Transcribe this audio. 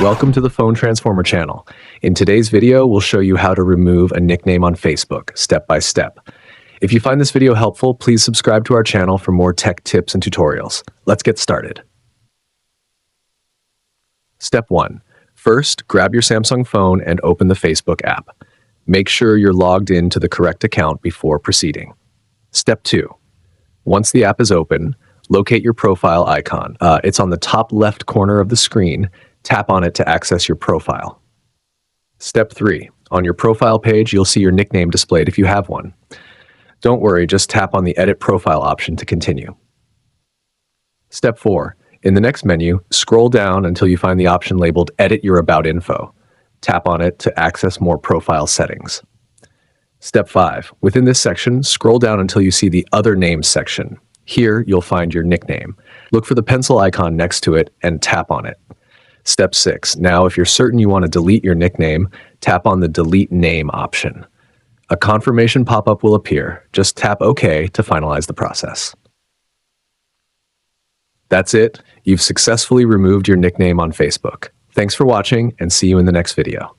Welcome to the Phone Transformer channel. In today's video, we'll show you how to remove a nickname on Facebook, step by step. If you find this video helpful, please subscribe to our channel for more tech tips and tutorials. Let's get started. Step 1. First, grab your Samsung phone and open the Facebook app. Make sure you're logged in to the correct account before proceeding. Step 2. Once the app is open, locate your profile icon. It's on the top left corner of the screen. Tap on it to access your profile. Step 3. On your profile page, you'll see your nickname displayed if you have one. Don't worry, just tap on the Edit Profile option to continue. Step 4. In the next menu, scroll down until you find the option labeled Edit Your About Info. Tap on it to access more profile settings. Step 5. Within this section, scroll down until you see the Other Names section. Here, you'll find your nickname. Look for the pencil icon next to it and tap on it. Step 6. Now, if you're certain you want to delete your nickname, tap on the Delete Name option. A confirmation pop-up will appear. Just tap OK to finalize the process. That's it. You've successfully removed your nickname on Facebook. Thanks for watching, and see you in the next video.